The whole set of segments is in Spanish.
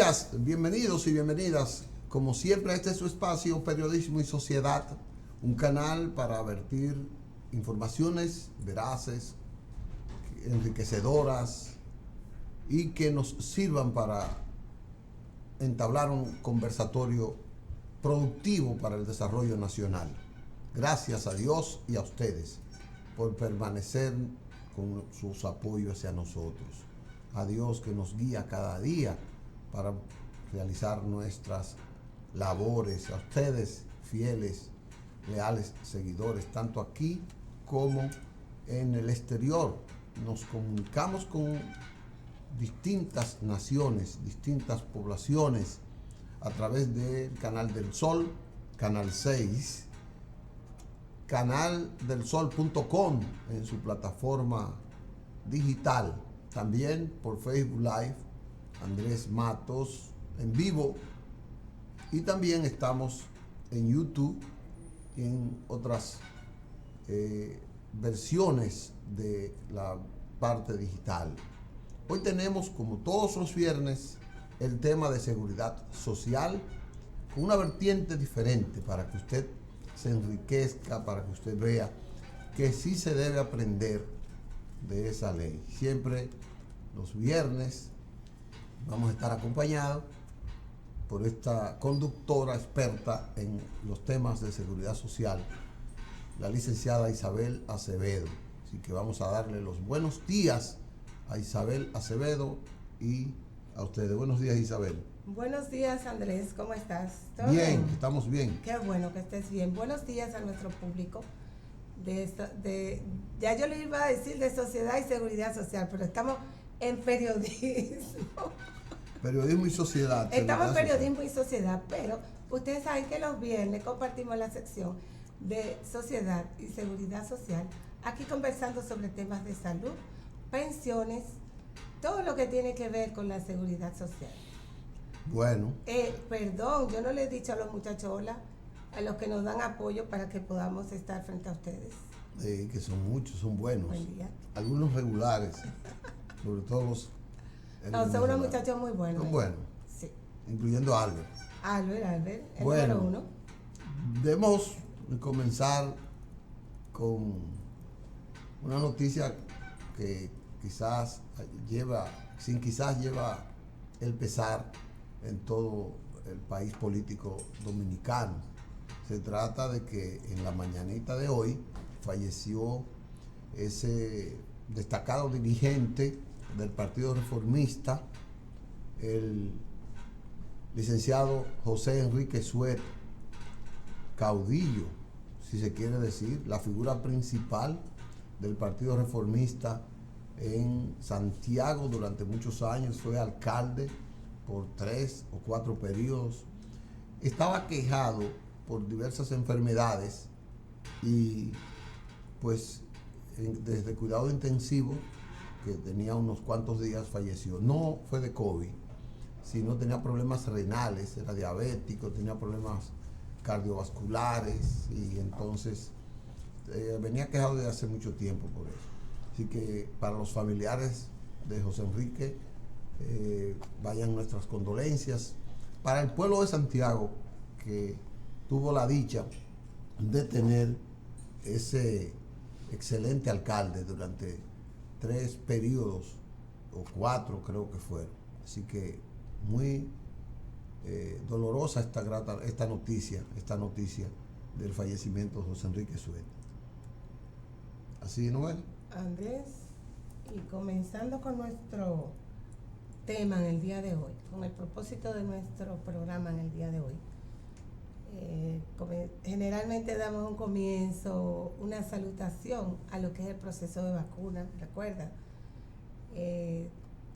días, bienvenidos y bienvenidas. Como siempre, este es su espacio Periodismo y Sociedad, un canal para vertir informaciones veraces, enriquecedoras y que nos sirvan para entablar un conversatorio productivo para el desarrollo nacional. Gracias a Dios y a ustedes por permanecer con sus apoyos hacia nosotros. A Dios que nos guía cada día para realizar nuestras labores. A ustedes, fieles, leales seguidores, tanto aquí como en el exterior. Nos comunicamos con distintas naciones, distintas poblaciones a través del Canal del Sol, Canal 6, canaldelsol.com en su plataforma digital, también por Facebook Live, Andrés Matos en vivo, y también estamos en YouTube y en otras versiones de la parte digital. Hoy tenemos, como todos los viernes, el tema de seguridad social, con una vertiente diferente para que usted se enriquezca, para que usted vea que sí se debe aprender de esa ley. Siempre los viernes vamos a estar acompañados por esta conductora experta en los temas de seguridad social, la licenciada Isabel Acevedo. Así que vamos a darle los buenos días a Isabel Acevedo y a ustedes. Buenos días, Isabel. Buenos días, Andrés, ¿cómo estás? ¿Todo bien? Estamos bien. Qué bueno que estés bien. Buenos días a nuestro público ya yo le iba a decir de sociedad y seguridad social, pero estamos en periodismo. Periodismo y sociedad. Estamos en periodismo y sociedad, pero ustedes saben que los viernes compartimos la sección de sociedad y seguridad social, aquí conversando sobre temas de salud, pensiones, todo lo que tiene que ver con la seguridad social. Bueno. Perdón, yo no le he dicho a los muchachos hola, a los que nos dan apoyo para que podamos estar frente a ustedes. Que son muchos, son buenos. Buen día. Algunos regulares, sobre todo los... No, son unos muchachos muy buenos. Son buenos. Sí. Incluyendo a Albert. Albert, el bueno, número uno. Debemos comenzar con una noticia que quizás lleva el pesar en todo el país político dominicano. Se trata de que en la mañanita de hoy falleció ese destacado dirigente del Partido Reformista, el licenciado José Enrique Suet, caudillo, si se quiere decir, la figura principal del Partido Reformista en Santiago durante muchos años, fue alcalde por 3 o 4 periodos. Estaba quejado por diversas enfermedades y pues desde cuidado intensivo, que tenía unos cuantos días, falleció. No fue de COVID, sino tenía problemas renales, era diabético, tenía problemas cardiovasculares y entonces venía quejado desde hace mucho tiempo por eso. Así que para los familiares de José Enrique, vayan nuestras condolencias. Para el pueblo de Santiago, que tuvo la dicha de tener ese excelente alcalde durante 3 periodos, o 4 creo que fueron. Así que muy dolorosa esta noticia del fallecimiento de José Enrique Suet. Así, ¿no es? Andrés, y comenzando con nuestro tema en el día de hoy, con el propósito de nuestro programa en el día de hoy. Generalmente damos un comienzo, una salutación a lo que es el proceso de vacuna, ¿recuerda?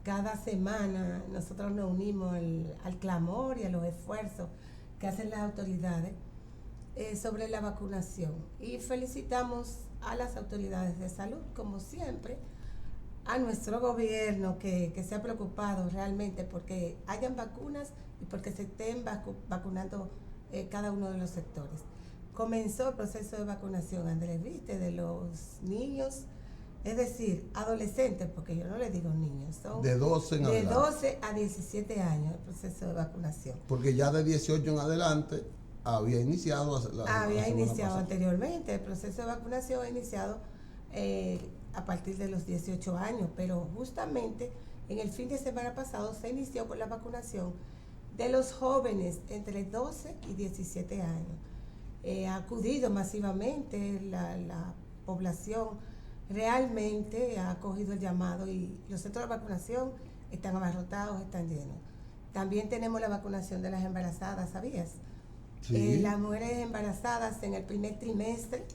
Cada semana nosotros nos unimos al clamor y a los esfuerzos que hacen las autoridades sobre la vacunación, y felicitamos a las autoridades de salud, como siempre, a nuestro gobierno que se ha preocupado realmente porque hayan vacunas y porque se estén vacunando cada uno de los sectores. Comenzó el proceso de vacunación, Andrés, viste, de los niños Es decir, adolescentes, porque yo no les digo niños, son de 12 en de adelante. 12 a 17 años el proceso de vacunación. Porque ya de 18 en adelante había iniciado Había semana iniciado pasada. anteriormente, el proceso de vacunación ha iniciado a partir de los 18 años, pero justamente en el fin de semana pasado se inició con la vacunación de los jóvenes entre 12 y 17 años. Ha acudido masivamente la población, realmente ha acogido el llamado y los centros de vacunación están abarrotados, están llenos. También tenemos la vacunación de las embarazadas, ¿sabías? Sí. Las mujeres embarazadas en el primer trimestre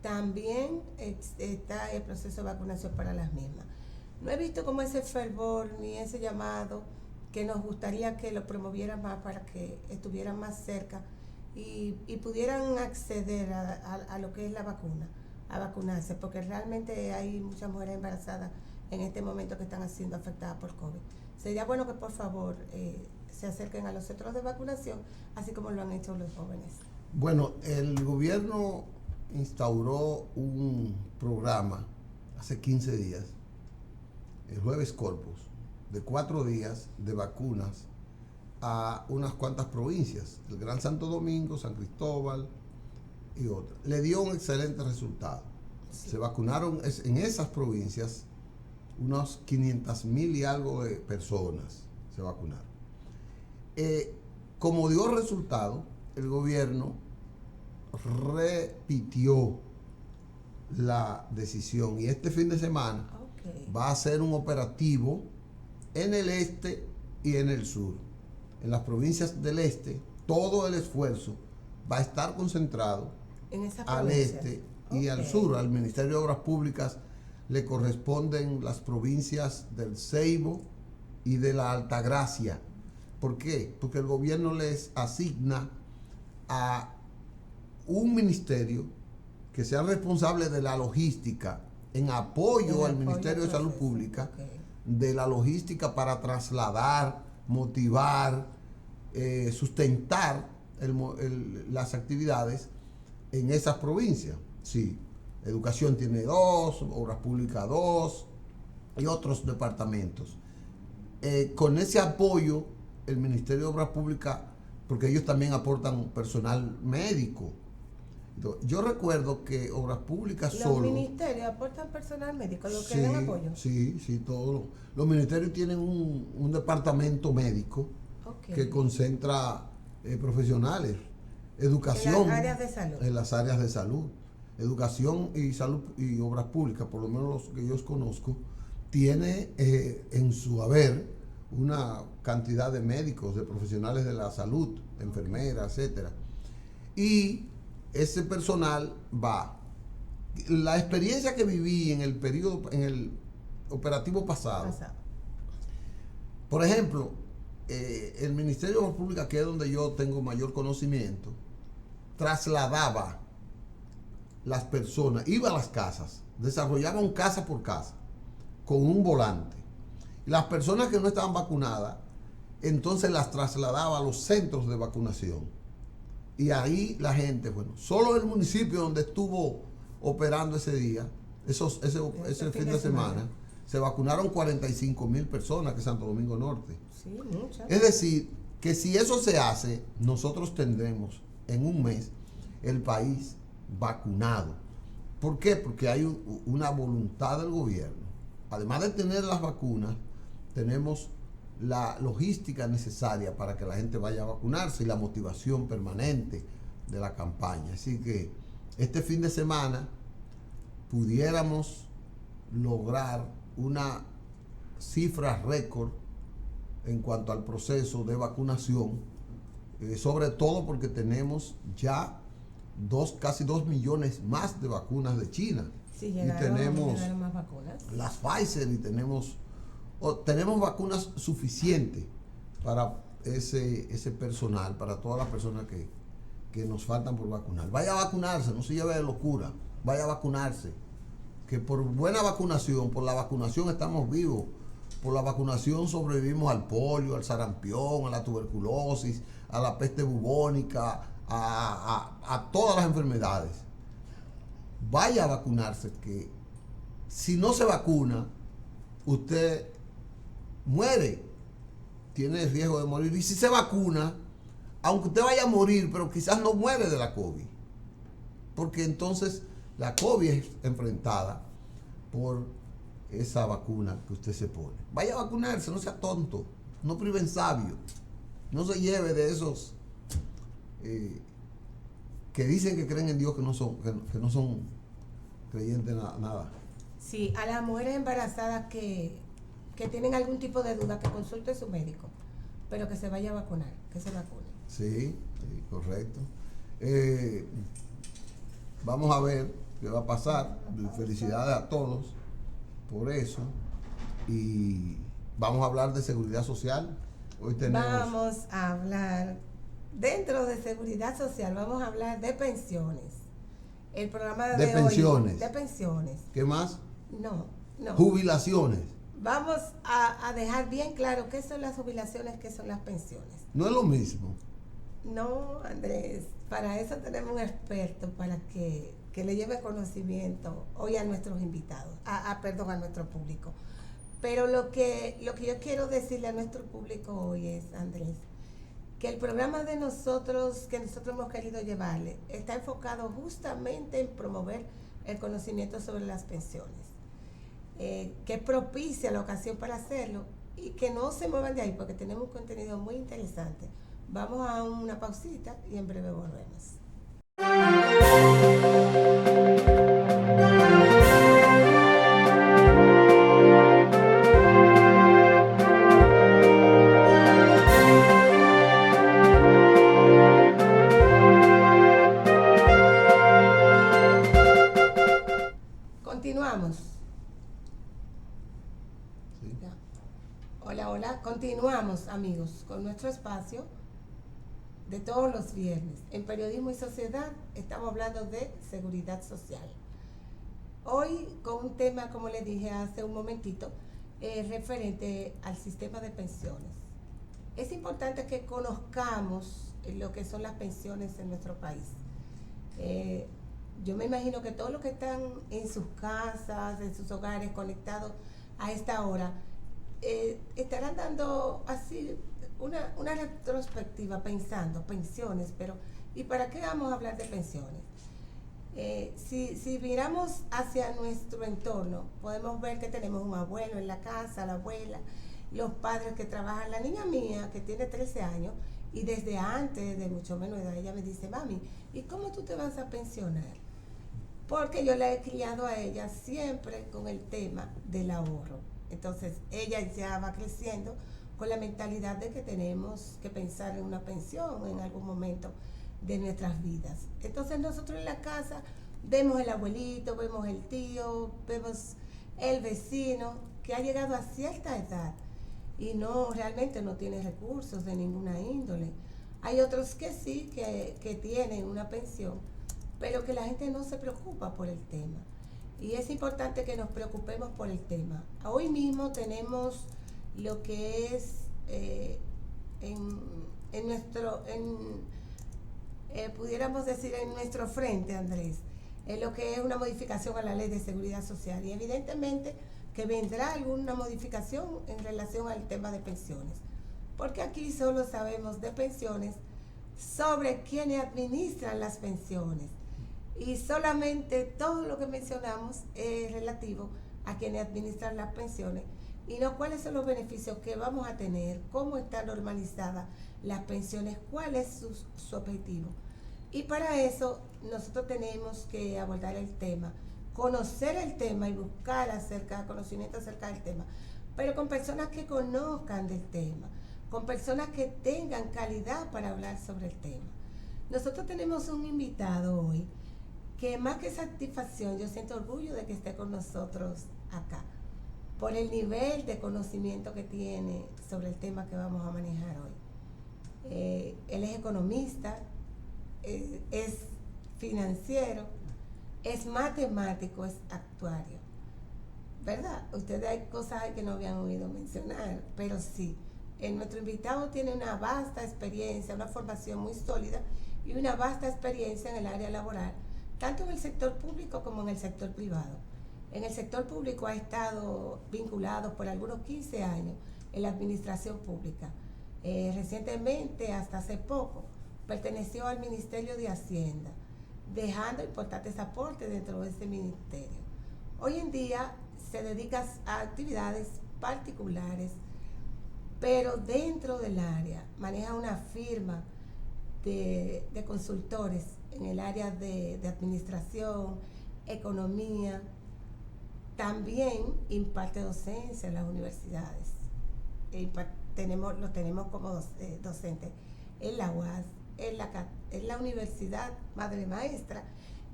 también está el proceso de vacunación para las mismas. No he visto como ese fervor ni ese llamado que nos gustaría que lo promovieran más para que estuvieran más cerca y pudieran acceder a lo que es la vacuna, a vacunarse, porque realmente hay muchas mujeres embarazadas en este momento que están siendo afectadas por COVID. Sería bueno que por favor se acerquen a los centros de vacunación, así como lo han hecho los jóvenes. Bueno, el gobierno instauró un programa hace 15 días, el Jueves Corpus, de 4 días de vacunas a unas cuantas provincias, el Gran Santo Domingo, San Cristóbal y otras. Le dio un excelente resultado. Sí. Se vacunaron en esas provincias unos 500,000 y algo de personas se vacunaron. Como dio resultado, el gobierno repitió la decisión y este fin de semana va a hacer un operativo en el este y en el sur. En las provincias del este, todo el esfuerzo va a estar concentrado al este y al sur. Al Ministerio de Obras Públicas le corresponden las provincias del Ceibo y de la Altagracia. ¿Por qué? Porque el gobierno les asigna a un ministerio que sea responsable de la logística en apoyo al Ministerio de Salud Pública, de la logística para trasladar, motivar, sustentar las actividades en esas provincias. Sí, educación tiene 2, obras públicas 2 y otros departamentos. Con ese apoyo, el Ministerio de Obras Públicas, porque ellos también aportan personal médico. Entonces, yo recuerdo que Obras Públicas ¿Los solo... ¿Los ministerios aportan personal médico, lo que dan apoyo? Sí, todos. Los ministerios tienen un departamento médico que concentra profesionales. Educación. En las áreas de salud. En las áreas de salud. Educación y salud y obras públicas, por lo menos los que yo conozco, tiene en su haber una cantidad de médicos, de profesionales de la salud, enfermeras, etcétera. Y ese personal va. La experiencia que viví en el operativo pasado. Por ejemplo, el Ministerio de Obras Públicas, que es donde yo tengo mayor conocimiento, trasladaba las personas, iba a las casas, desarrollaba un casa por casa, con un volante. Y las personas que no estaban vacunadas, entonces las trasladaba a los centros de vacunación. Y ahí la gente, bueno, solo el municipio donde estuvo operando ese día, ese fin de semana, se vacunaron 45,000 personas, que es Santo Domingo Norte. Sí, muchas. Es decir, que si eso se hace, nosotros tendremos en un mes el país vacunado. ¿Por qué? Porque hay una voluntad del gobierno. Además de tener las vacunas, tenemos la logística necesaria para que la gente vaya a vacunarse y la motivación permanente de la campaña. Así que este fin de semana pudiéramos lograr una cifra récord en cuanto al proceso de vacunación, sobre todo porque tenemos ya casi 2 millones más de vacunas de China. Sí, y tenemos más vacunas. Las Pfizer y tenemos vacunas suficientes para ese personal, para todas las personas que nos faltan por vacunar. Vaya a vacunarse, no se lleve de locura, vaya a vacunarse. Que por buena vacunación, por la vacunación estamos vivos, por la vacunación sobrevivimos al polio, al sarampión, a la tuberculosis, a la peste bubónica, a todas las enfermedades. Vaya a vacunarse, que si no se vacuna, usted muere, tiene el riesgo de morir. Y si se vacuna, aunque usted vaya a morir, pero quizás no muere de la COVID, porque entonces la COVID es enfrentada por esa vacuna que usted se pone. Vaya a vacunarse, no sea tonto, no priven sabio, no se lleve de esos que dicen que creen en Dios, que no son creyentes nada. Sí, a las mujeres embarazadas que tienen algún tipo de duda, que consulte a su médico, pero que se vaya a vacunar, que se vacune. Sí, correcto. Vamos a ver qué va a pasar. Felicidades a todos por eso. Y vamos a hablar de seguridad social. Hoy vamos a hablar, dentro de seguridad social, vamos a hablar de pensiones. El programa de pensiones. Hoy, de pensiones. ¿Qué más? No. Jubilaciones. Vamos a dejar bien claro qué son las jubilaciones, qué son las pensiones. No es lo mismo. No, Andrés, para eso tenemos un experto para que le lleve conocimiento hoy a nuestros invitados, a nuestro público. Pero lo que yo quiero decirle a nuestro público hoy es, Andrés, que el programa que nosotros hemos querido llevarle está enfocado justamente en promover el conocimiento sobre las pensiones, que propicia la ocasión para hacerlo y que no se muevan de ahí porque tenemos un contenido muy interesante. Vamos a una pausita y en breve volvemos. Continuamos. Sí. Hola, continuamos, amigos, con nuestro espacio de todos los viernes. En Periodismo y Sociedad estamos hablando de seguridad social. Hoy con un tema, como les dije hace un momentito, referente al sistema de pensiones. Es importante que conozcamos lo que son las pensiones en nuestro país. Yo me imagino que todos los que están en sus casas, en sus hogares, conectados a esta hora, estarán dando así una retrospectiva pensando, pensiones, pero ¿y para qué vamos a hablar de pensiones? Si miramos hacia nuestro entorno, podemos ver que tenemos un abuelo en la casa, la abuela, los padres que trabajan. La niña mía, que tiene 13 años, y desde antes, de mucho menos edad, ella me dice, mami, ¿y cómo tú te vas a pensionar? Porque yo la he criado a ella siempre con el tema del ahorro. Entonces, ella ya va creciendo con la mentalidad de que tenemos que pensar en una pensión en algún momento de nuestras vidas. Entonces nosotros en la casa vemos el abuelito, vemos el tío, vemos el vecino que ha llegado a cierta edad y realmente no tiene recursos de ninguna índole. Hay otros que sí, que tienen una pensión, pero que la gente no se preocupa por el tema. Y es importante que nos preocupemos por el tema. Hoy mismo tenemos lo que es pudiéramos decir en nuestro frente, Andrés, lo que es una modificación a la Ley de Seguridad Social, y evidentemente que vendrá alguna modificación en relación al tema de pensiones, porque aquí solo sabemos de pensiones sobre quienes administran las pensiones, y solamente todo lo que mencionamos es relativo a quienes administran las pensiones, y no cuáles son los beneficios que vamos a tener, cómo están normalizadas las pensiones, cuál es su objetivo. Y para eso nosotros tenemos que abordar el tema, conocer el tema y buscar conocimiento acerca del tema, pero con personas que conozcan del tema, con personas que tengan calidad para hablar sobre el tema. Nosotros tenemos un invitado hoy que más que satisfacción, yo siento orgullo de que esté con nosotros acá, por el nivel de conocimiento que tiene sobre el tema que vamos a manejar hoy. Él es economista, es financiero, es matemático, es actuario. ¿Verdad? Ustedes hay cosas que no habían oído mencionar, pero sí. Nuestro invitado tiene una vasta experiencia, una formación muy sólida y una vasta experiencia en el área laboral, tanto en el sector público como en el sector privado. En el sector público ha estado vinculado por algunos 15 años en la administración pública. Recientemente, hasta hace poco, perteneció al Ministerio de Hacienda, dejando importantes aportes dentro de ese ministerio. Hoy en día se dedica a actividades particulares, pero dentro del área maneja una firma de consultores en el área de administración, economía. También imparte docencia en las universidades. Los tenemos como docentes en la UAS, en la Universidad Madre Maestra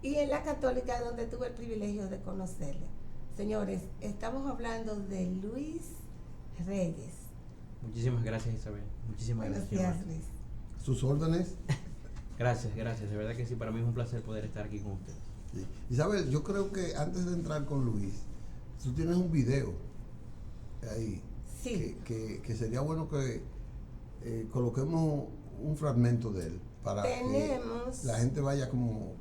y en la Católica, donde tuve el privilegio de conocerle. Señores, estamos hablando de Luis Reyes. Muchísimas gracias, Isabel. Muchísimas Buenos gracias. días, Luis. ¿Sus órdenes? Gracias. De verdad que sí, para mí es un placer poder estar aquí con ustedes. Sí. Isabel, yo creo que antes de entrar con Luis, tú tienes un video ahí. Sí. Que sería bueno que coloquemos un fragmento de él para que la gente vaya como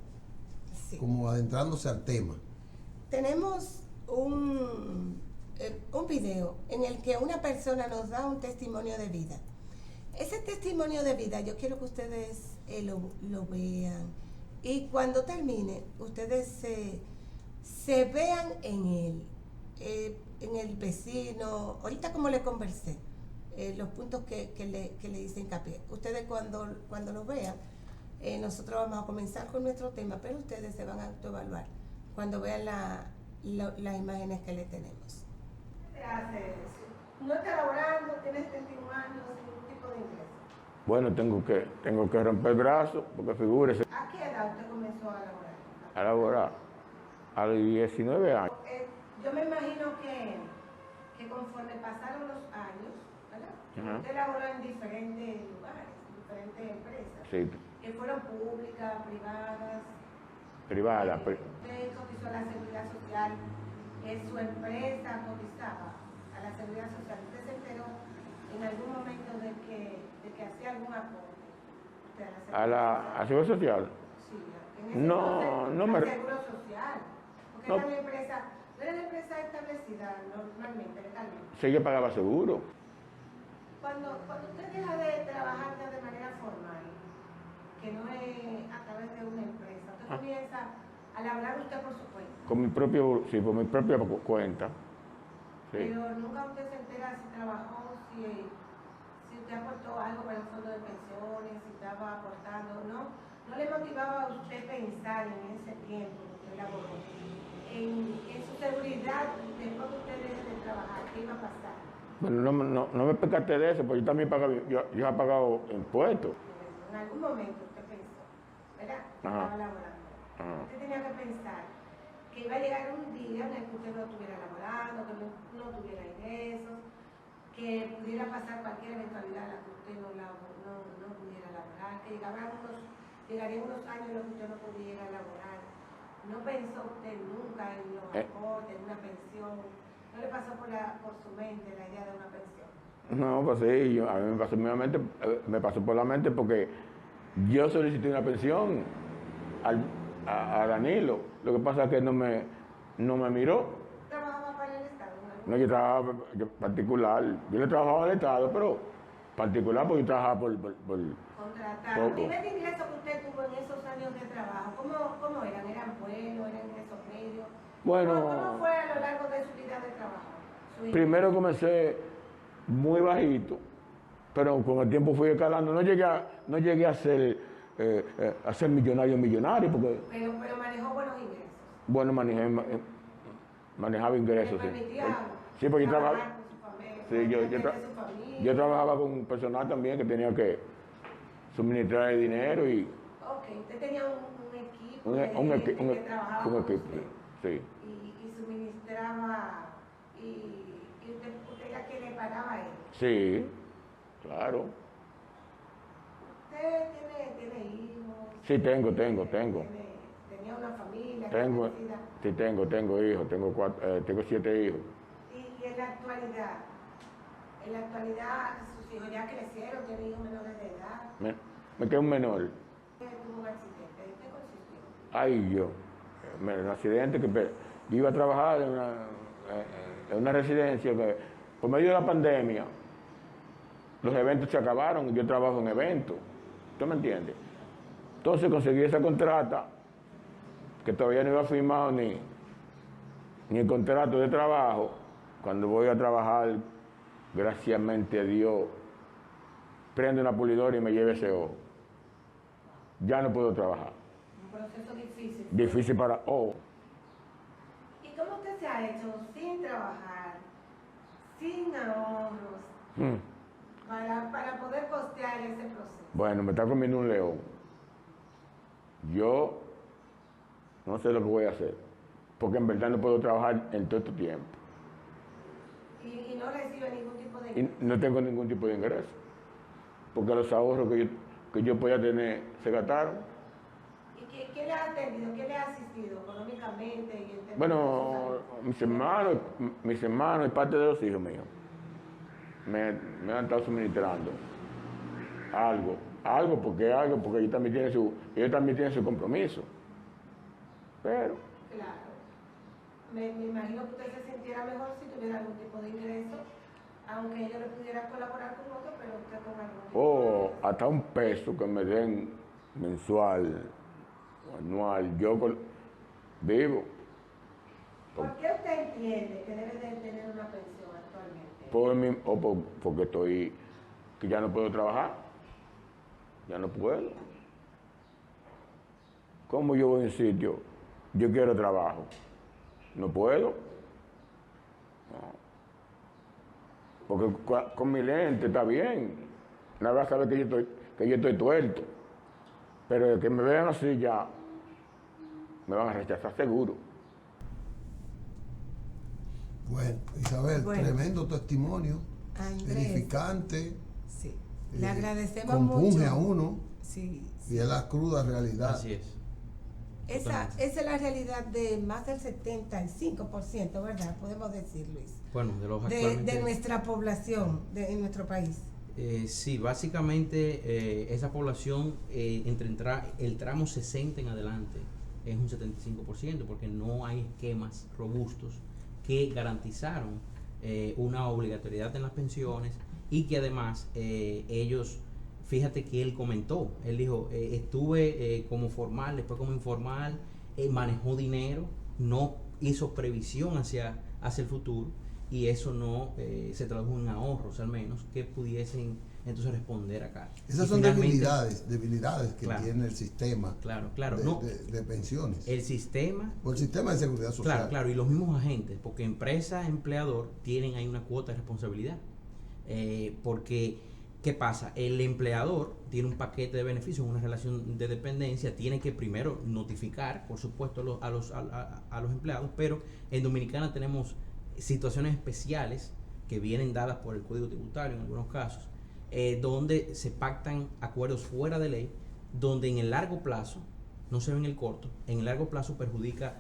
adentrándose al tema. Tenemos un video en el que una persona nos da un testimonio de vida. Ese testimonio de vida yo quiero que ustedes lo vean y cuando termine ustedes se vean en él, en el vecino. Ahorita como le conversé, los puntos que le hice hincapié. Ustedes cuando lo vean, nosotros vamos a comenzar con nuestro tema, pero ustedes se van a autoevaluar cuando vean las imágenes que le tenemos. ¿Qué te hace eso? ¿No está laborando? ¿Tienes 71 años sin ningún tipo de ingreso? Bueno, tengo que romper el brazo, porque figúrese. ¿A qué edad usted comenzó a laborar? A laborar a los 19 años. Yo me imagino que conforme pasaron los años, ¿verdad? Ajá. Usted laboró en diferentes lugares, diferentes empresas. Sí, Que fueron públicas, privadas. privada. Usted cotizó a la Seguridad Social, su empresa cotizaba a la Seguridad Social. ¿Usted se enteró en algún momento de que hacía algún aporte usted ¿A la Seguridad Social? Sí, en ese No, entonces, no me... Seguro Social. Porque No. era una empresa establecida normalmente, legalmente. Sí, yo pagaba seguro. Cuando usted deja de trabajar ya de manera formal, que no es a través de una empresa, usted comienza a laborar usted por su cuenta. Por mi propia cuenta. Sí. Pero nunca usted se entera si trabajó, si usted aportó algo para el fondo de pensiones, si estaba aportando, ¿no? ¿No le motivaba a usted pensar en ese tiempo que usted laboró, en su seguridad después que usted deje de trabajar? ¿Qué iba a pasar? Bueno, no me percaté de eso, porque yo también pagaba, yo he pagado impuestos. En algún momento usted pensó, ¿verdad? Que Ajá. estaba laborando. Ajá. Usted tenía que pensar que iba a llegar un día en el que usted no estuviera laborando, que no tuviera ingresos, que pudiera pasar cualquier eventualidad a la que usted no pudiera laborar, que llegarían unos años en los que usted no pudiera laborar. ¿No pensó usted nunca en los aportes, en una pensión? ¿No le pasó por su mente la idea de una pensión? No, pues sí, a mí me pasó por la mente porque yo solicité una pensión a Danilo. Lo que pasa es que no me miró. ¿Trabajaba para el Estado? No, yo trabajaba particular. Yo le trabajaba al Estado, pero particular porque yo trabajaba por Contratado. ¿El nivel de ingreso que usted tuvo en esos años de trabajo, cómo eran? ¿Eran buenos? ¿Eran ingresos medios? Bueno, ¿Cómo fue a lo largo de su vida de trabajo? Primero comencé muy bajito, pero con el tiempo fui escalando. No llegué a ser millonario, porque... Pero manejó buenos ingresos. Bueno, manejaba ingresos, sí. Sí, porque yo trabajaba... Sí, yo trabajaba con un personal también que tenía que suministrar el dinero y... Ok, usted tenía un equipo un que trabajaba con equipo, usted. sí. Y suministraba, y usted era quien le pagaba a él. Sí, claro. ¿Usted tiene hijos? Sí, tengo. ¿Tenía una familia? Sí, tengo hijos, tengo 7 hijos. Y en la actualidad, sus hijos ya crecieron, tienen hijos menores de edad. Me quedé un menor. Tuvo un accidente. ¿En qué consistió? Ay, un accidente Yo iba a trabajar en una residencia que, por medio de la pandemia, los eventos se acabaron y yo trabajo en eventos. ¿Tú me entiendes? Entonces conseguí esa contrata, que todavía no iba firmado ni el contrato de trabajo. Cuando voy a trabajar, graciasmente a Dios, prende una pulidora y me lleve ese ojo. Ya no puedo trabajar. Un proceso difícil. Difícil para ojo. ¿Y cómo usted se ha hecho sin trabajar, sin ahorros, para poder costear ese proceso? Bueno, me está comiendo un león. Yo no sé lo que voy a hacer, porque en verdad no puedo trabajar en todo este tiempo. ¿Y no recibe ningún tipo de Y ingreso? no tengo ningún tipo de ingreso, porque los ahorros que yo podía tener se gastaron. ¿Y qué le ha atendido? ¿Qué le ha asistido económicamente? Y en términos Bueno, de mis hermanos y parte de los hijos míos me han estado suministrando algo porque ellos también tienen su compromiso. Pero Claro. Me imagino que usted se sintiera mejor si tuviera algún tipo de ingreso, aunque ellos le pudieran colaborar con otro, pero usted con algún tipo de hasta un peso que me den mensual o anual, yo vivo. ¿Por qué usted entiende que debe de tener una pensión actualmente? Porque que ya no puedo trabajar. Ya no puedo. ¿Cómo yo voy a un sitio? Yo quiero trabajo. No puedo. No. Porque con mi lente está bien. Nada sabe que yo estoy tuerto. Pero de que me vean así ya, me van a rechazar seguro. Bueno, Isabel, Bueno. tremendo testimonio, Andrés. edificante, Sí. Le agradecemos compunge mucho. a uno Sí. y es la cruda realidad. Así es. Esa Totalmente. es la realidad de más del 75%, ¿verdad? Podemos decir, Luis. Bueno, de los De actualmente... nuestra población en nuestro país. Sí, básicamente esa población el tramo 60 en adelante es un 75%, porque no hay esquemas robustos que garantizaron una obligatoriedad en las pensiones y que además ellos, fíjate que él comentó, él dijo, estuve como formal, después como informal, manejó dinero, no hizo previsión hacia el futuro, y eso no se tradujo en ahorros al menos que pudiesen entonces responder acá. Esas Y son finalmente, debilidades que Claro. tiene el sistema Claro, de pensiones. el sistema, O el sistema de seguridad social. claro, y los mismos agentes, porque empresa, empleador, tienen ahí una cuota de responsabilidad. Porque, ¿qué pasa? El empleador tiene un paquete de beneficios, una relación de dependencia, tiene que primero notificar, por supuesto, a los empleados, pero en Dominicana tenemos situaciones especiales que vienen dadas por el Código Tributario en algunos casos, donde se pactan acuerdos fuera de ley, donde en el largo plazo, no se ve en el corto, en el largo plazo perjudica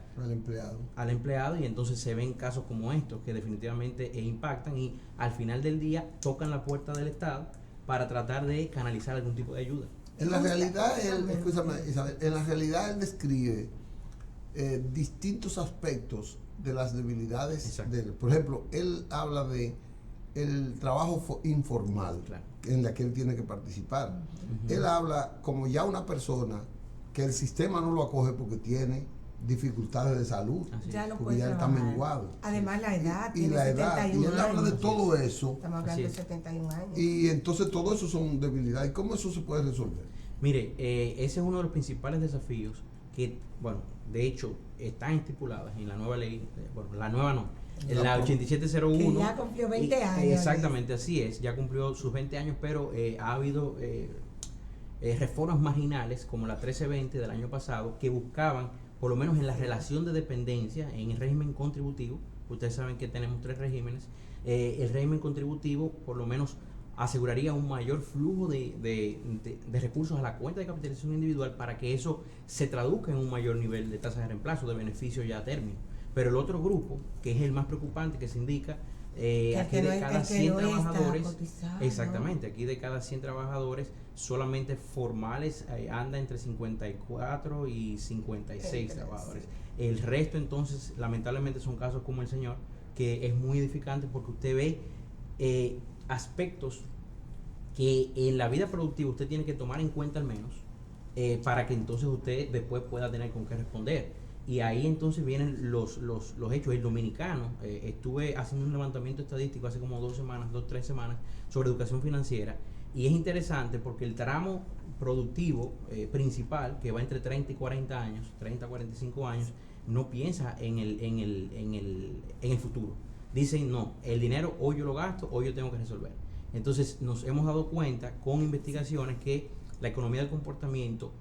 Al empleado. y entonces se ven casos como estos que definitivamente impactan y al final del día tocan la puerta del Estado para tratar de canalizar algún tipo de ayuda. En la realidad, escúchame, Isabel, en la realidad él describe distintos aspectos de las debilidades Exacto. por ejemplo, él habla de el trabajo informal, Claro. en la que él tiene que participar. Él habla como ya una persona que el sistema no lo acoge porque tiene dificultades de salud, Así Ya es. no porque puede ya está trabajar. menguado. Además, la edad, Y tiene la edad, 71 y él habla de años. todo eso, Estamos hablando Así de es. 71 años. y entonces todo eso son debilidades. ¿Cómo eso se puede resolver? Mire, ese es uno de los principales desafíos que, bueno, de hecho, están estipuladas en la nueva ley, la nueva no, en la 8701. Que ya cumplió 20 años. Exactamente, así es, ya cumplió sus 20 años, pero ha habido reformas marginales, como la 1320 del año pasado, que buscaban, por lo menos en la relación de dependencia, en el régimen contributivo, ustedes saben que tenemos 3 regímenes, el régimen contributivo, por lo menos, aseguraría un mayor flujo de recursos a la cuenta de capitalización individual para que eso se traduzca en un mayor nivel de tasas de reemplazo, de beneficios ya a término. Pero el otro grupo, que es el más preocupante, que se indica, aquí de cada 100 trabajadores, exactamente, aquí de cada 100 trabajadores, solamente formales anda entre 54 y 56 trabajadores. El resto entonces lamentablemente son casos como el señor, que es muy edificante porque usted ve aspectos que en la vida productiva usted tiene que tomar en cuenta al menos para que entonces usted después pueda tener con qué responder. Y ahí entonces vienen los hechos. El dominicano, estuve haciendo un levantamiento estadístico hace como 3 semanas sobre educación financiera, y es interesante porque el tramo productivo principal, que va entre 30 y 40 años, 30 a 45 años, no piensa en el futuro. Dicen, no, el dinero o yo lo gasto o yo tengo que resolver. Entonces nos hemos dado cuenta con investigaciones que la economía del comportamiento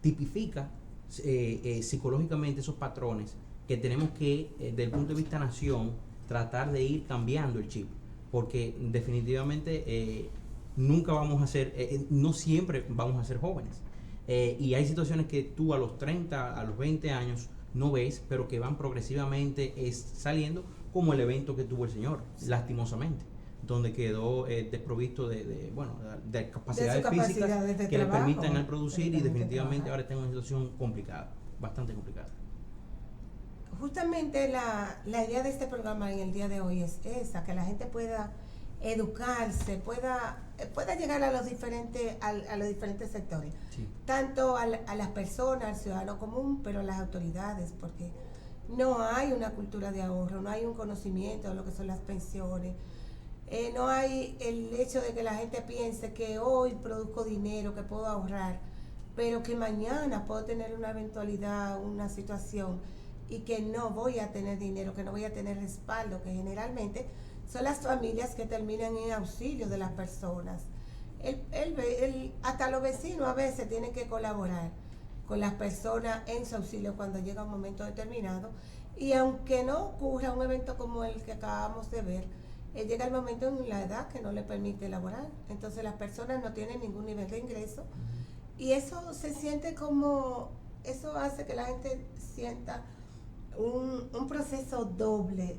tipifica psicológicamente esos patrones que tenemos que, desde el punto de vista nación, tratar de ir cambiando el chip, porque definitivamente nunca vamos a ser, no siempre vamos a ser jóvenes, y hay situaciones que tú a los 30, a los 20 años no ves, pero que van progresivamente saliendo, como el evento que tuvo el señor, lastimosamente, donde quedó desprovisto de capacidades físicas que le permitan al producir, y definitivamente ahora está en una situación complicada, bastante complicada. Justamente la idea de este programa en el día de hoy es esa, que la gente pueda educarse, pueda llegar a los diferentes sectores, Sí. tanto a las personas, al ciudadano común, pero a las autoridades, porque no hay una cultura de ahorro, no hay un conocimiento de lo que son las pensiones. No hay el hecho de que la gente piense que hoy produzco dinero, que puedo ahorrar, pero que mañana puedo tener una eventualidad, una situación, y que no voy a tener dinero, que no voy a tener respaldo, que generalmente son las familias que terminan en auxilio de las personas. Hasta los vecinos a veces tienen que colaborar con las personas en su auxilio cuando llega un momento determinado, y aunque no ocurra un evento como el que acabamos de ver, llega el momento en la edad que no le permite elaborar. Entonces las personas no tienen ningún nivel de ingreso, y eso se siente eso hace que la gente sienta un proceso doble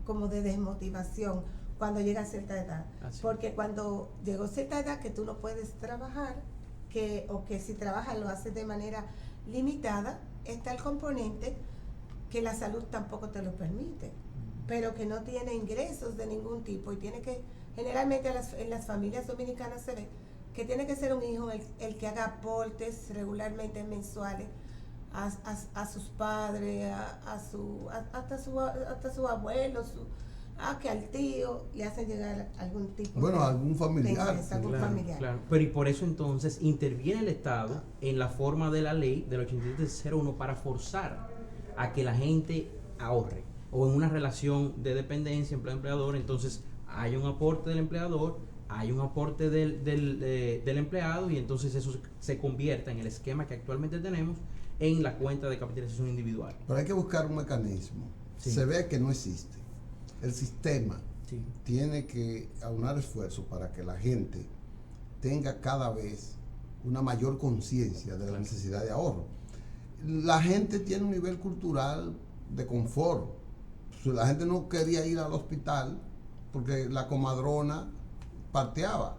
como de desmotivación cuando llega a cierta edad. Así. Porque cuando llegó cierta edad que tú no puedes trabajar, o que si trabajas lo haces de manera limitada, está el componente que la salud tampoco te lo permite, pero que no tiene ingresos de ningún tipo, y tiene que, generalmente en las familias dominicanas se ve que tiene que ser un hijo el que haga aportes regularmente mensuales a sus padres, hasta su abuelo, que al tío le hacen llegar algún tipo algún familiar. Claro. Pero y por eso entonces interviene el Estado en la forma de la ley del 8701 para forzar a que la gente ahorre, o en una relación de dependencia empleo-empleador. Entonces hay un aporte del empleador, hay un aporte del empleado, y entonces eso se convierta en el esquema que actualmente tenemos en la cuenta de capitalización individual. Pero hay que buscar un mecanismo. Sí. Se ve que no existe. El sistema Sí. tiene que aunar esfuerzos para que la gente tenga cada vez una mayor conciencia de la necesidad de ahorro. La gente tiene un nivel cultural de confort. La gente no quería ir al hospital porque la comadrona parteaba.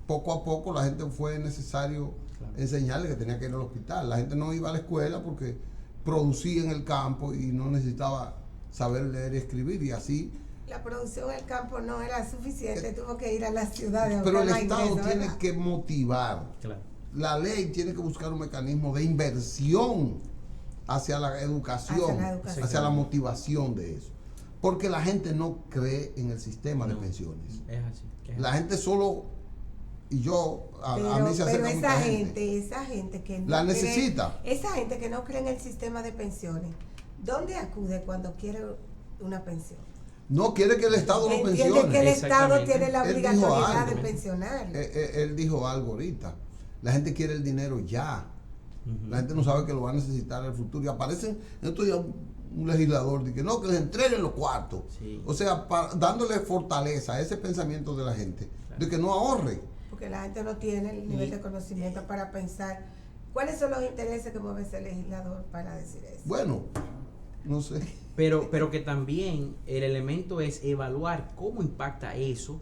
Poco a poco la gente fue necesario enseñarle que tenía que ir al hospital. La gente no iba a la escuela porque producía en el campo y no necesitaba saber leer y escribir, y así. La producción en el campo no era suficiente, tuvo que ir a las ciudades. Pero el Estado tiene que motivar. Claro. La ley tiene que buscar un mecanismo de inversión hacia la educación, hacia la motivación de eso. Porque la gente no cree en el sistema de pensiones. Es así. La gente solo, y yo, a mí se acerca mucha esa gente que no la necesita. Esa gente que no cree en el sistema de pensiones, ¿dónde acude cuando quiere una pensión? No quiere que el Estado lo Entiende pensione. que el Estado tiene la Él dijo obligatoriedad algo. de pensionar. Él dijo algo ahorita. La gente quiere el dinero ya. La gente no sabe que lo va a necesitar en el futuro. Y aparecen, esto ya un legislador dice que no, que les entreguen los cuartos. Sí. O sea, dándole fortaleza a ese pensamiento de la gente, de que no ahorre. Porque la gente no tiene el nivel de conocimiento para pensar cuáles son los intereses que mueve ese legislador para decir eso. Bueno, no sé. Pero que también el elemento es evaluar cómo impacta eso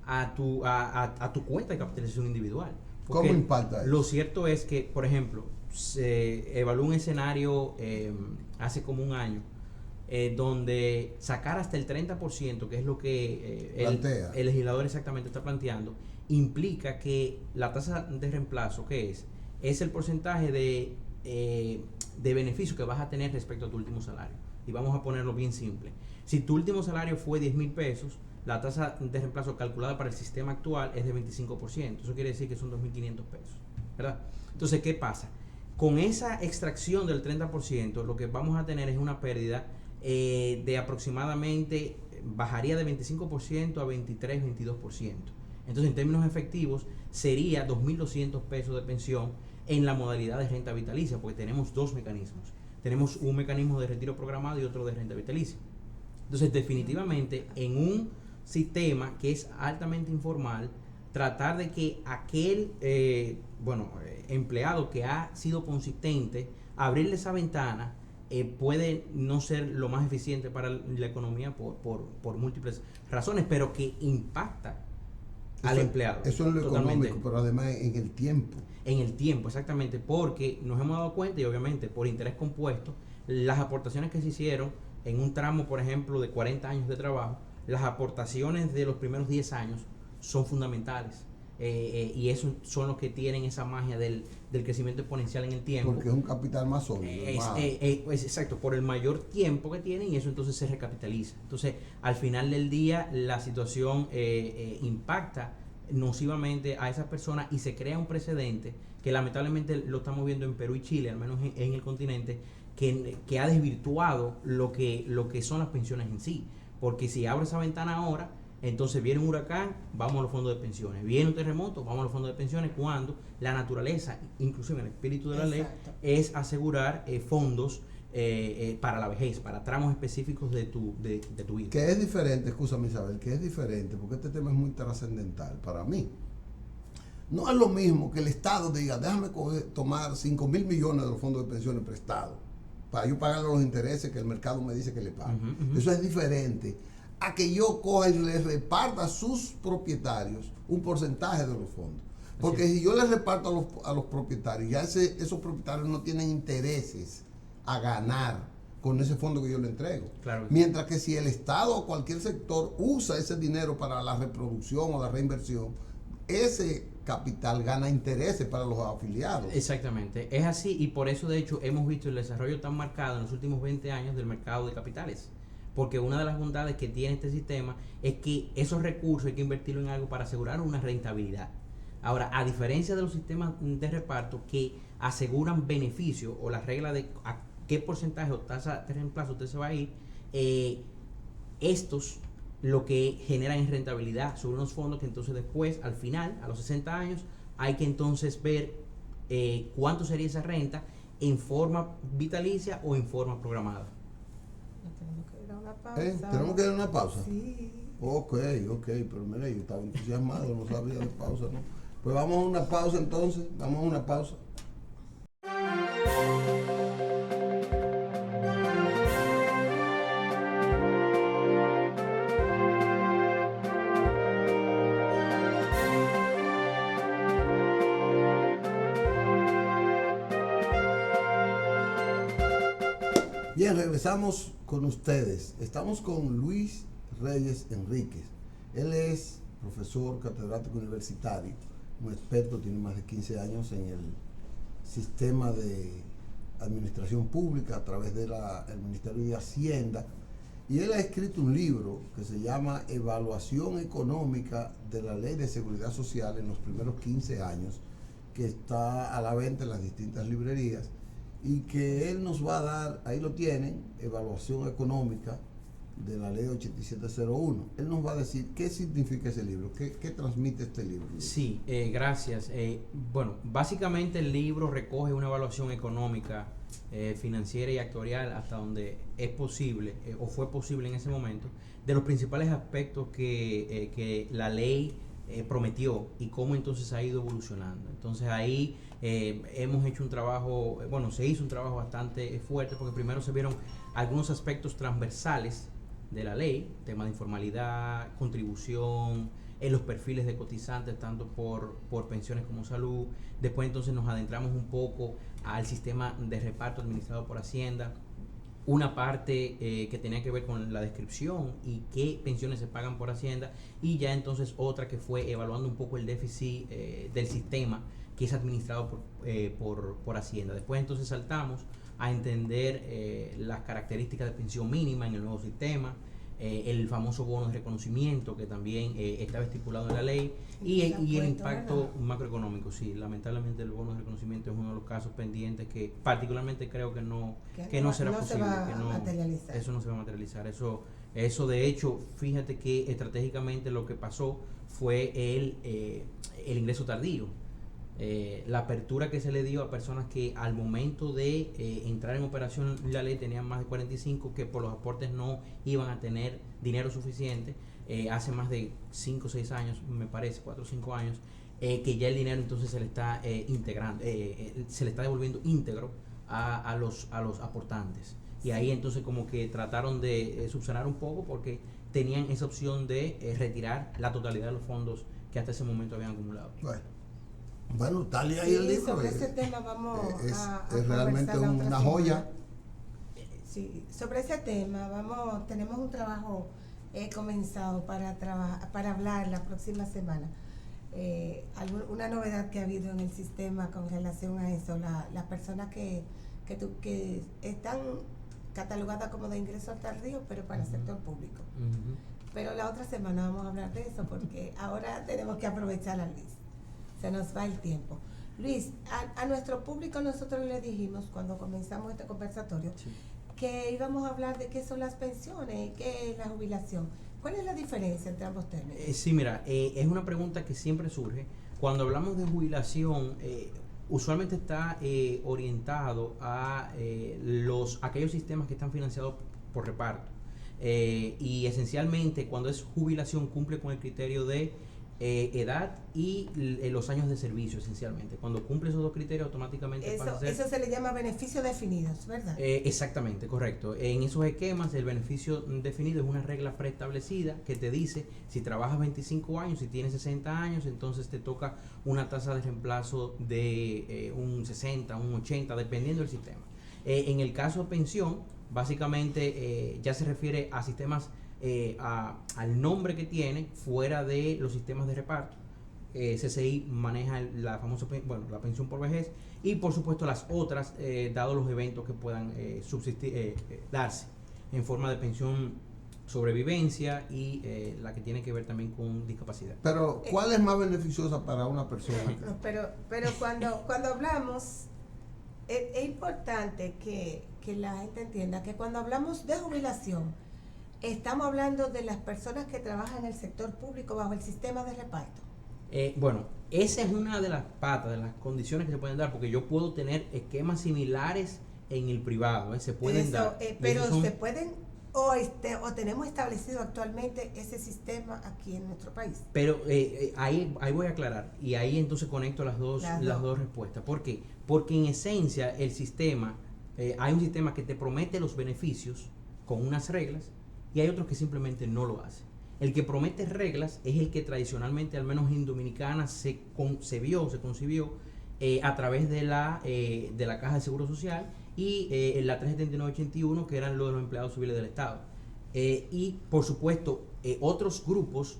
a tu cuenta de capitalización individual. Porque ¿Cómo impacta eso? Lo cierto es que, por ejemplo, se evaluó un escenario hace como un año, donde sacar hasta el 30%, que es lo que el legislador exactamente está planteando, implica que la tasa de reemplazo, que es el porcentaje de beneficio que vas a tener respecto a tu último salario. Y vamos a ponerlo bien simple. Si tu último salario fue 10,000 pesos, la tasa de reemplazo calculada para el sistema actual es de 25%. Eso quiere decir que son 2.500 pesos, ¿verdad? Entonces, ¿qué pasa? Con esa extracción del 30%, lo que vamos a tener es una pérdida de aproximadamente, bajaría de 25% a 23-22%. Entonces, en términos efectivos, sería 2.200 pesos de pensión en la modalidad de renta vitalicia, porque tenemos dos mecanismos. Tenemos un mecanismo de retiro programado y otro de renta vitalicia. Entonces, definitivamente, en un sistema que es altamente informal, tratar de que aquel empleado que ha sido consistente, abrirle esa ventana, puede no ser lo más eficiente para la economía por múltiples razones, pero que impacta al empleado. Eso es lo totalmente. económico, pero además en el tiempo. En el tiempo, exactamente, porque nos hemos dado cuenta, y obviamente por interés compuesto, las aportaciones que se hicieron en un tramo, por ejemplo, de 40 años de trabajo, las aportaciones de los primeros 10 años son fundamentales. Y eso son los que tienen esa magia del crecimiento exponencial en el tiempo. Porque es un capital más sólido. Exacto, por el mayor tiempo que tienen, y eso entonces se recapitaliza. Entonces, al final del día, la situación impacta nocivamente a esas personas y se crea un precedente que lamentablemente lo estamos viendo en Perú y Chile, al menos en el continente, que ha desvirtuado lo que son las pensiones en sí. Porque si abro esa ventana ahora, entonces viene un huracán, vamos a los fondos de pensiones. Viene un terremoto, vamos a los fondos de pensiones, cuando la naturaleza, inclusive el espíritu de la ley, es asegurar fondos para la vejez, para tramos específicos de tu vida. Que es diferente, escúchame Isabel, que es diferente, porque este tema es muy trascendental para mí. No es lo mismo que el Estado diga, déjame tomar 5,000 millones de los fondos de pensiones prestados, para yo pagar los intereses que el mercado me dice que le pague. Eso es diferente a que yo coja y le reparta a sus propietarios un porcentaje de los fondos. Porque si yo les reparto a los propietarios, ya esos propietarios no tienen intereses a ganar con ese fondo que yo le entrego. Claro. Mientras que si el Estado o cualquier sector usa ese dinero para la reproducción o la reinversión, ese capital gana intereses para los afiliados. Exactamente, es así, y por eso de hecho hemos visto el desarrollo tan marcado en los últimos 20 años del mercado de capitales, porque una de las bondades que tiene este sistema es que esos recursos hay que invertirlo en algo para asegurar una rentabilidad. Ahora, a diferencia de los sistemas de reparto que aseguran beneficio o la regla de a qué porcentaje o tasa de reemplazo usted se va a ir, estos lo que generan es rentabilidad sobre unos fondos que entonces después, al final, a los 60 años, hay que entonces ver cuánto sería esa renta en forma vitalicia o en forma programada. Tenemos que ir a una pausa. ¿Tenemos que ir a una pausa? Sí. Ok, pero mira, yo estaba entusiasmado, no sabía de pausa, ¿no? Pues vamos a una pausa entonces, vamos a una pausa. Bien, regresamos con ustedes. Estamos con Luis Reyes Enríquez. Él es profesor catedrático universitario, un experto, tiene más de 15 años en el sistema de administración pública a través del Ministerio de Hacienda, y él ha escrito un libro que se llama Evaluación Económica de la Ley de Seguridad Social en los primeros 15 años, que está a la venta en las distintas librerías, y que él nos va a dar, ahí lo tienen, evaluación económica de la ley 8701. Él nos va a decir qué significa ese libro, qué transmite este libro. Sí, gracias. Bueno, básicamente el libro recoge una evaluación económica, financiera y actuarial hasta donde es posible, o fue posible en ese momento, de los principales aspectos que la ley prometió y cómo entonces ha ido evolucionando. Entonces ahí hemos hecho un trabajo, se hizo un trabajo bastante fuerte, porque primero se vieron algunos aspectos transversales de la ley, tema de informalidad, contribución, los perfiles de cotizantes, tanto por pensiones como salud. Después entonces nos adentramos un poco al sistema de reparto administrado por Hacienda, una parte que tenía que ver con la descripción y qué pensiones se pagan por Hacienda, y ya entonces otra que fue evaluando un poco el déficit del sistema que es administrado por Hacienda. Después entonces saltamos a entender las características de pensión mínima en el nuevo sistema, el famoso bono de reconocimiento que también estaba estipulado en la ley, y el impacto macroeconómico. Sí, lamentablemente el bono de reconocimiento es uno de los casos pendientes que particularmente creo que no será posible, eso no se va a materializar. Eso de hecho, fíjate que estratégicamente lo que pasó fue el ingreso tardío. La apertura que se le dio a personas que al momento de entrar en operación la ley tenían más de 45, que por los aportes no iban a tener dinero suficiente, hace más de 5 o 6 años, me parece, 4 o 5 años, que ya el dinero entonces se le está integrando, se le está devolviendo íntegro a los aportantes. Y ahí entonces como que trataron de subsanar un poco, porque tenían esa opción de retirar la totalidad de los fondos que hasta ese momento habían acumulado. Bueno, tal y ahí el libro. Sobre ese tema vamos a realmente una joya. Sí, sobre ese tema tenemos un trabajo comenzado para hablar la próxima semana. Una novedad que ha habido en el sistema con relación a eso, las personas que están catalogadas como de ingreso tardío, pero para el sector público. Pero la otra semana vamos a hablar de eso, porque ahora tenemos que aprovechar a Luis. Se nos va el tiempo. Luis, a nuestro público nosotros le dijimos cuando comenzamos este conversatorio, sí, que íbamos a hablar de qué son las pensiones, qué es la jubilación. ¿Cuál es la diferencia entre ambos términos? Sí, mira, es una pregunta que siempre surge. Cuando hablamos de jubilación, usualmente está orientado a aquellos sistemas que están financiados por reparto. Y esencialmente, cuando es jubilación, cumple con el criterio de edad y los años de servicio, esencialmente. Cuando cumple esos dos criterios, automáticamente pasa a ser... Eso se le llama beneficios definidos, ¿verdad? Exactamente, correcto. En esos esquemas, el beneficio definido es una regla preestablecida que te dice, si trabajas 25 años, si tienes 60 años, entonces te toca una tasa de reemplazo de un 60, un 80, dependiendo del sistema. En el caso de pensión, básicamente ya se refiere a sistemas al nombre que tiene fuera de los sistemas de reparto. CCI maneja la famosa la pensión por vejez, y por supuesto las otras, dados los eventos que puedan darse en forma de pensión sobrevivencia y la que tiene que ver también con discapacidad. Pero ¿cuál es más beneficiosa para una persona? No, pero cuando hablamos, es importante que la gente entienda que cuando hablamos de jubilación, estamos hablando de las personas que trabajan en el sector público bajo el sistema de reparto. Bueno, esa es una de las patas, de las condiciones que se pueden dar, porque yo puedo tener esquemas similares en el privado, se pueden dar. Pero se pueden, o tenemos establecido actualmente ese sistema aquí en nuestro país. Pero ahí voy a aclarar, y ahí entonces conecto las dos respuestas. ¿Por qué? Porque en esencia el sistema, hay un sistema que te promete los beneficios con unas reglas, y hay otros que simplemente no lo hacen. El que promete reglas es el que tradicionalmente, al menos en Dominicana, se concibió a través de la Caja de Seguro Social y la 37981, que eran los de los empleados civiles del Estado. Y por supuesto, otros grupos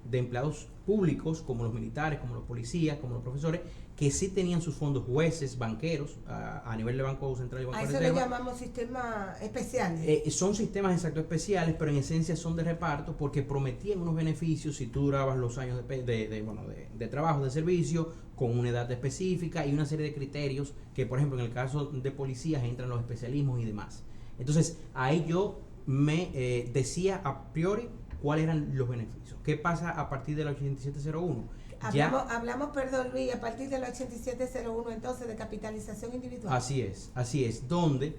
de empleados públicos, como los militares, como los policías, como los profesores, que sí tenían sus fondos, jueces, banqueros, a nivel de Banco Central y Banco de Reserva. A eso le llamamos sistemas especiales. Son sistemas exactos especiales, pero en esencia son de reparto, porque prometían unos beneficios si tú durabas los años de trabajo, de servicio, con una edad específica y una serie de criterios que, por ejemplo, en el caso de policías entran los especialismos y demás. Entonces, ahí yo me decía a priori cuáles eran los beneficios. ¿Qué pasa a partir de la 8701? Hablamos, perdón Luis, a partir de la 8701 entonces de capitalización individual. Así es, donde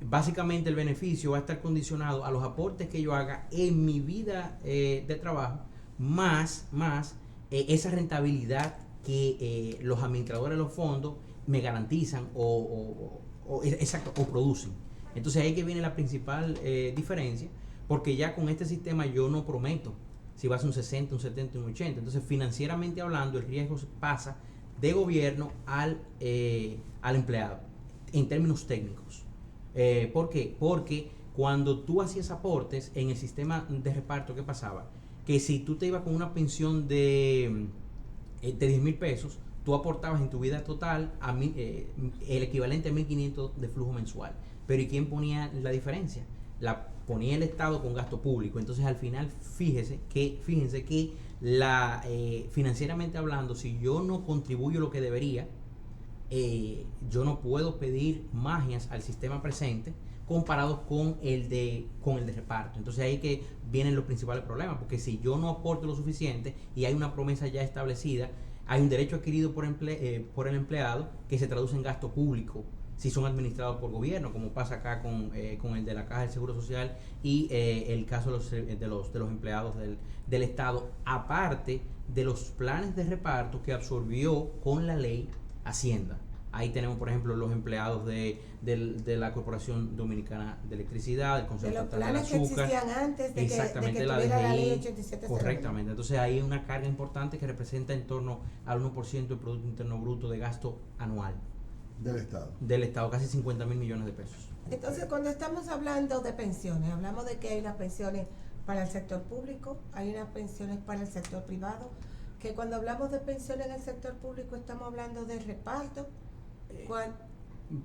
básicamente el beneficio va a estar condicionado a los aportes que yo haga en mi vida de trabajo, más esa rentabilidad que los administradores de los fondos me garantizan o producen. Entonces ahí que viene la principal diferencia, porque ya con este sistema yo no prometo si va a ser un 60, un 70, un 80. Entonces, financieramente hablando, el riesgo pasa de gobierno al empleado, en términos técnicos. ¿Por qué? Porque cuando tú hacías aportes en el sistema de reparto, ¿qué pasaba? Que si tú te ibas con una pensión de 10,000 pesos, tú aportabas en tu vida total el equivalente a 1.500 de flujo mensual. Pero ¿y quién ponía la diferencia? La ponía el Estado con gasto público. Entonces, al final, fíjense que financieramente hablando, si yo no contribuyo lo que debería, yo no puedo pedir magias al sistema presente comparado con el de reparto. Entonces ahí que vienen los principales problemas, porque si yo no aporto lo suficiente y hay una promesa ya establecida, hay un derecho adquirido por el empleado que se traduce en gasto público si son administrados por gobierno, como pasa acá con el de la Caja del Seguro Social y el caso de los empleados del Estado, aparte de los planes de reparto que absorbió con la ley Hacienda. Ahí tenemos, por ejemplo, los empleados de la Corporación Dominicana de Electricidad, del Consejo Estatal del Azúcar. De los planes que existían antes de exactamente, que la tuviera la ley DGI, 87. correctamente. Entonces hay una carga importante que representa en torno al 1% del Producto Interno Bruto de gasto anual. Del Estado, casi 50,000 millones de pesos. Entonces, cuando estamos hablando de pensiones, hablamos de que hay unas pensiones para el sector público, hay unas pensiones para el sector privado, que cuando hablamos de pensiones en el sector público estamos hablando de reparto,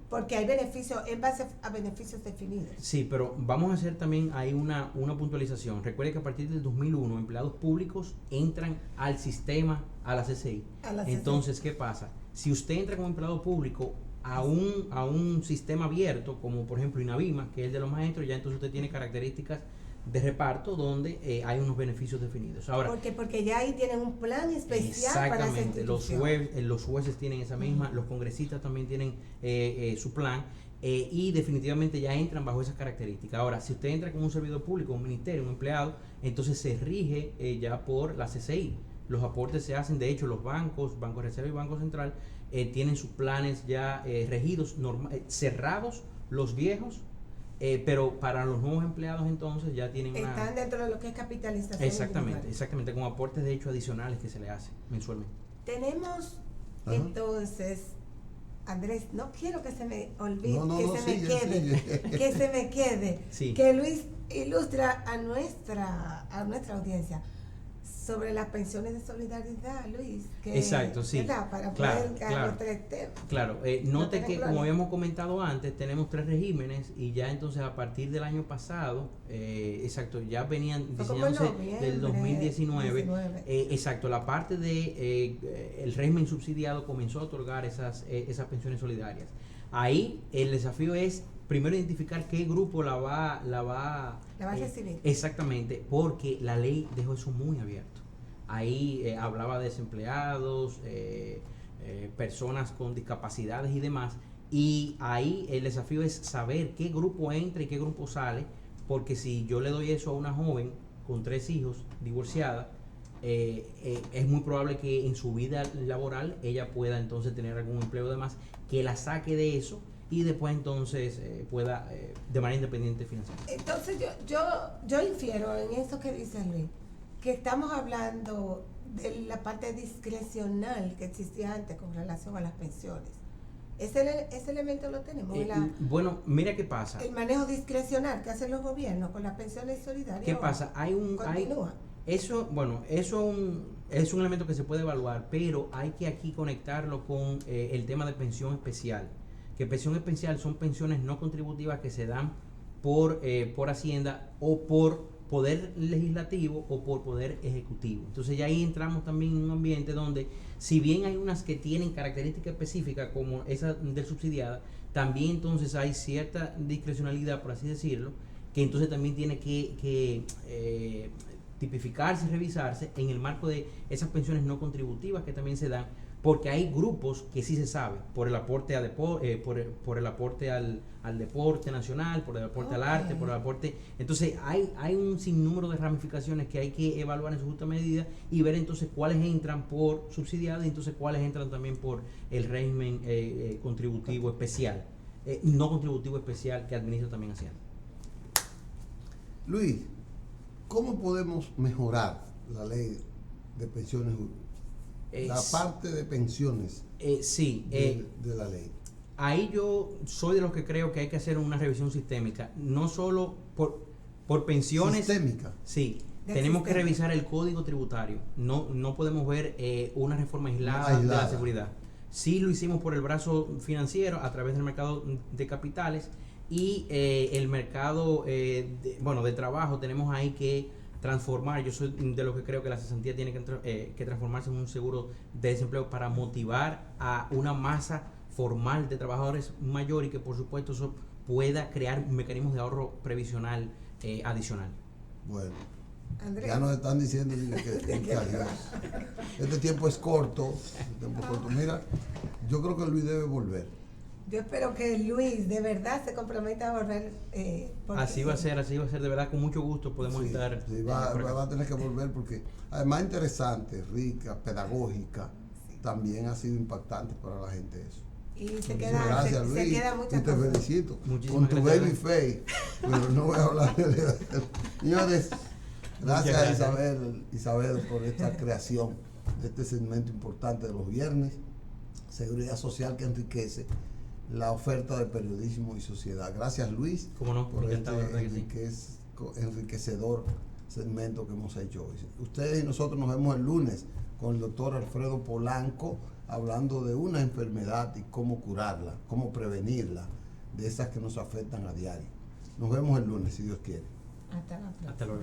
porque hay beneficios en base a beneficios definidos. Sí, pero vamos a hacer también ahí una puntualización. Recuerde que a partir del 2001 empleados públicos entran al sistema, a la CCI. Entonces, ¿qué pasa? Si usted entra como empleado público a un sistema abierto, como por ejemplo INAVIMA, que es el de los maestros, ya entonces usted tiene características de reparto donde hay unos beneficios definidos. Ahora, porque ya ahí tienen un plan especial para esa institución. Los jueces tienen esa misma, los congresistas también tienen su plan, y definitivamente ya entran bajo esas características. Ahora, si usted entra como un servidor público, un ministerio, un empleado, entonces se rige ya por la CCI. Los aportes se hacen, de hecho, los bancos, Banco de Reserva y Banco Central, tienen sus planes ya regidos, cerrados, los viejos, pero para los nuevos empleados entonces ya tienen están dentro de lo que es capitalización. Exactamente, con aportes de hecho adicionales que se le hacen mensualmente. Tenemos entonces, Andrés, no quiero que se me olvide, que se me quede, sí. Que Luis ilustra a nuestra audiencia sobre las pensiones de solidaridad, Luis. Exacto, sí. Para poder los tres temas. Claro, note que como habíamos comentado antes, tenemos 3 regímenes y ya entonces a partir del año pasado, ya venían diseñándose del 2019. Exacto, la parte de el régimen subsidiado comenzó a otorgar esas pensiones solidarias. Ahí el desafío es primero identificar qué grupo la va a recibir. Exactamente, porque la ley dejó eso muy abierto. Ahí hablaba de desempleados, personas con discapacidades y demás, y ahí el desafío es saber qué grupo entra y qué grupo sale, porque si yo le doy eso a una joven con 3 hijos, divorciada, es muy probable que en su vida laboral ella pueda entonces tener algún empleo de más que la saque de eso y después entonces pueda de manera independiente financiar. Entonces yo infiero en eso que dice Luis, que estamos hablando de la parte discrecional que existía antes con relación a las pensiones. Ese elemento lo tenemos. Bueno, mira qué pasa. El manejo discrecional que hacen los gobiernos con las pensiones solidarias. ¿Qué pasa? Eso es un elemento que se puede evaluar, pero hay que aquí conectarlo con el tema de pensión especial. Que pensión especial son pensiones no contributivas que se dan por Hacienda o por poder legislativo o por poder ejecutivo. Entonces ya ahí entramos también en un ambiente donde, si bien hay unas que tienen características específicas como esa del subsidiada, también entonces hay cierta discrecionalidad, por así decirlo, que entonces también tiene que tipificarse y revisarse en el marco de esas pensiones no contributivas que también se dan, porque hay grupos que sí se sabe, por el aporte por el aporte al deporte nacional, por el aporte al arte, por el aporte. Entonces hay un sinnúmero de ramificaciones que hay que evaluar en su justa medida y ver entonces cuáles entran por subsidiado y entonces cuáles entran también por el régimen contributivo especial, no contributivo especial que administra también Hacienda. Luis, ¿cómo podemos mejorar la ley de pensiones, la Es- parte de pensiones Sí, de la ley. ahí yo soy de los que creo que hay que hacer una revisión sistémica, no solo por pensiones. Sistémica. Sí, Del tenemos que sistema. revisar el código tributario. No podemos ver una reforma aislada de la seguridad. Sí lo hicimos por el brazo financiero a través del mercado de capitales y el mercado de trabajo tenemos ahí que transformar. Yo soy de los que creo que la cesantía tiene que transformarse en un seguro de desempleo para motivar a una masa formal de trabajadores mayor y que por supuesto eso pueda crear mecanismos de ahorro previsional adicional. Bueno, Andrés. ya nos están diciendo que adiós. Este tiempo es corto. Mira, yo creo que Luis debe volver. Yo espero que Luis de verdad se comprometa a volver. Porque- Así va a ser, de verdad, con mucho gusto podemos Sí, estar. sí, por acá. va a tener que volver porque además interesante, rica, pedagógica, también ha sido impactante para la gente eso. Y se Muchísimas queda, gracias, se Luis, queda y muchas te cosas. felicito Muchísimas con tu gracias, baby face, pero no voy a hablar de señores. Gracias, gracias. Isabel, por esta creación de este segmento importante de los viernes, seguridad social que enriquece la oferta de periodismo y sociedad. Gracias, Luis, Cómo no, por encantado, este verdad que sí. enriquecedor segmento que hemos hecho hoy. Ustedes y nosotros nos vemos el lunes con el doctor Alfredo Polanco hablando de una enfermedad y cómo curarla, cómo prevenirla, de esas que nos afectan a diario. Nos vemos el lunes, si Dios quiere. Hasta la próxima. Hasta luego.